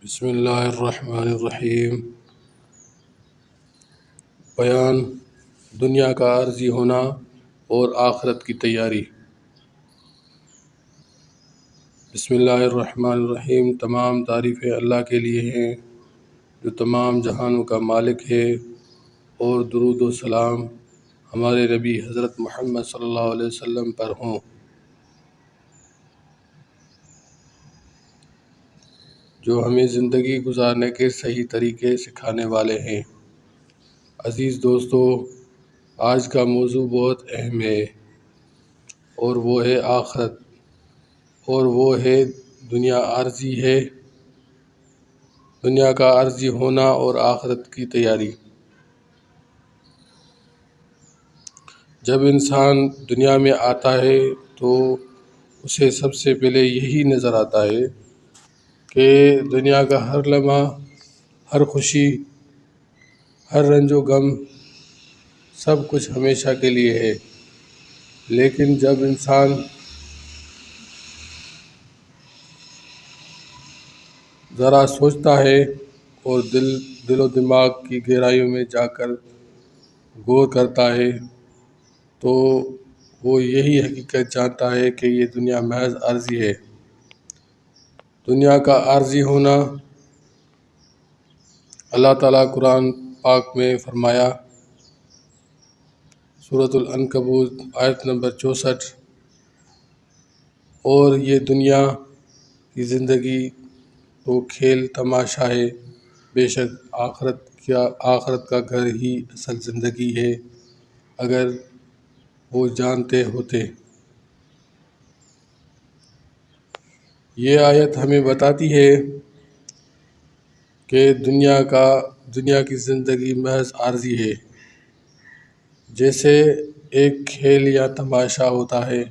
بسم اللہ الرحمن الرحیم۔ بیان دنیا کا عارضی ہونا اور آخرت کی تیاری۔ بسم اللہ الرحمن الرحیم۔ تمام تعریفیں اللہ کے لیے ہیں جو تمام جہانوں کا مالک ہے، اور درود و سلام ہمارے نبی حضرت محمد صلی اللہ علیہ وسلم پر ہوں۔ جو ہمیں زندگی گزارنے کے صحیح طریقے سکھانے والے ہیں۔ عزیز دوستو، آج کا موضوع بہت اہم ہے، اور وہ ہے آخرت، اور وہ ہے دنیا عارضی ہے، دنیا کا عارضی ہونا اور آخرت کی تیاری۔ جب انسان دنیا میں آتا ہے تو اسے سب سے پہلے یہی نظر آتا ہے کہ دنیا کا ہر لمحہ، ہر خوشی، ہر رنج و غم، سب کچھ ہمیشہ کے لیے ہے۔ لیکن جب انسان ذرا سوچتا ہے اور دل و دماغ کی گہرائیوں میں جا کر غور کرتا ہے تو وہ یہی حقیقت جانتا ہے کہ یہ دنیا محض عارضی ہے۔ دنیا کا عارضی ہونا، اللہ تعالیٰ قرآن پاک میں فرمایا، سورۃ العنکبوت آیت نمبر 64، اور یہ دنیا کی زندگی تو کھیل تماشا ہے، بے شک آخرت کا گھر ہی اصل زندگی ہے، اگر وہ جانتے ہوتے۔ یہ آیت ہمیں بتاتی ہے کہ دنیا کی زندگی محض عارضی ہے، جیسے ایک کھیل یا تماشا ہوتا ہے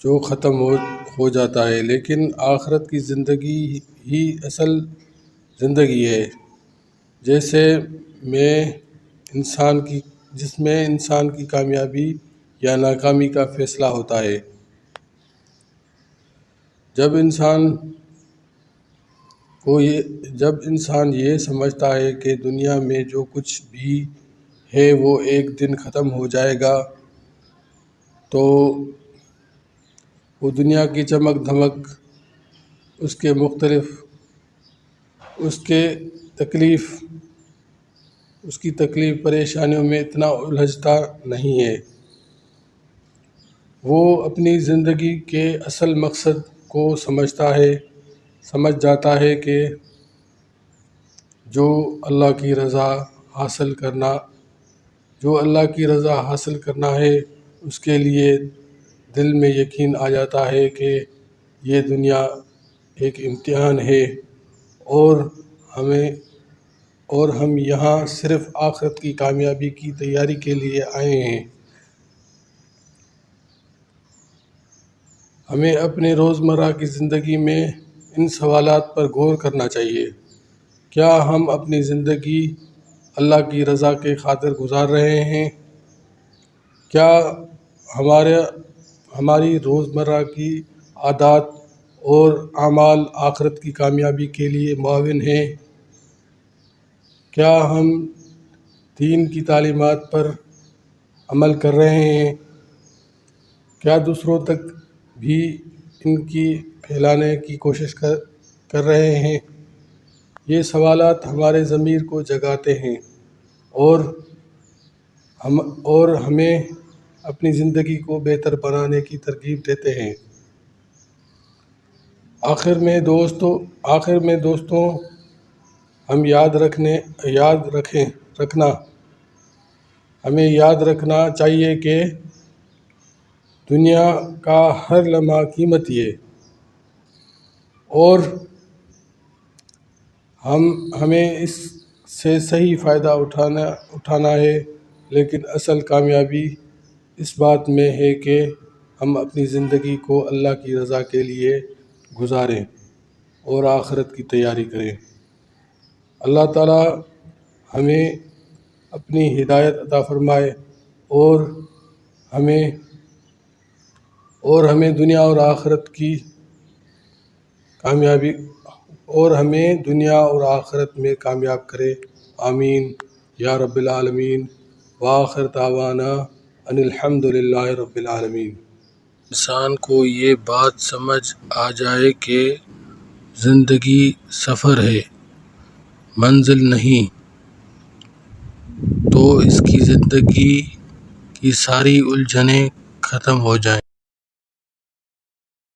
جو ختم ہو جاتا ہے، لیکن آخرت کی زندگی ہی اصل زندگی ہے، جس میں انسان کی کامیابی یا ناکامی کا فیصلہ ہوتا ہے۔ جب انسان یہ سمجھتا ہے کہ دنیا میں جو کچھ بھی ہے وہ ایک دن ختم ہو جائے گا، تو وہ دنیا کی چمک دھمک، اس کی تکلیف پریشانیوں میں اتنا الجھتا نہیں ہے۔ وہ اپنی زندگی کے اصل مقصد کو سمجھ جاتا ہے کہ جو اللہ کی رضا حاصل کرنا ہے، اس کے لیے دل میں یقین آ جاتا ہے کہ یہ دنیا ایک امتحان ہے، اور ہم یہاں صرف آخرت کی کامیابی کی تیاری کے لیے آئے ہیں۔ ہمیں اپنے روزمرہ کی زندگی میں ان سوالات پر غور کرنا چاہیے۔ کیا ہم اپنی زندگی اللہ کی رضا کے خاطر گزار رہے ہیں؟ کیا ہماری روزمرہ کی عادات اور اعمال آخرت کی کامیابی کے لیے معاون ہیں؟ کیا ہم دین کی تعلیمات پر عمل کر رہے ہیں؟ کیا دوسروں تک بھی ان کی پھیلانے کی کوشش کر رہے ہیں؟ یہ سوالات ہمارے ضمیر کو جگاتے ہیں اور ہمیں اپنی زندگی کو بہتر بنانے کی ترغیب دیتے ہیں۔ آخر میں دوستوں، ہمیں یاد رکھنا چاہیے کہ دنیا کا ہر لمحہ قیمتی ہے، اور ہمیں اس سے صحیح فائدہ اٹھانا ہے، لیکن اصل کامیابی اس بات میں ہے کہ ہم اپنی زندگی کو اللہ کی رضا کے لیے گزاریں اور آخرت کی تیاری کریں۔ اللہ تعالیٰ ہمیں اپنی ہدایت عطا فرمائے اور ہمیں اور ہمیں دنیا اور آخرت کی کامیابی میں کامیاب کرے، آمین یا رب العالمین۔ وآخر دعوانا ان الحمد للہ رب العالمین۔ انسان کو یہ بات سمجھ آ جائے کہ زندگی سفر ہے، منزل نہیں، تو اس کی زندگی کی ساری الجھنیں ختم ہو جائیں۔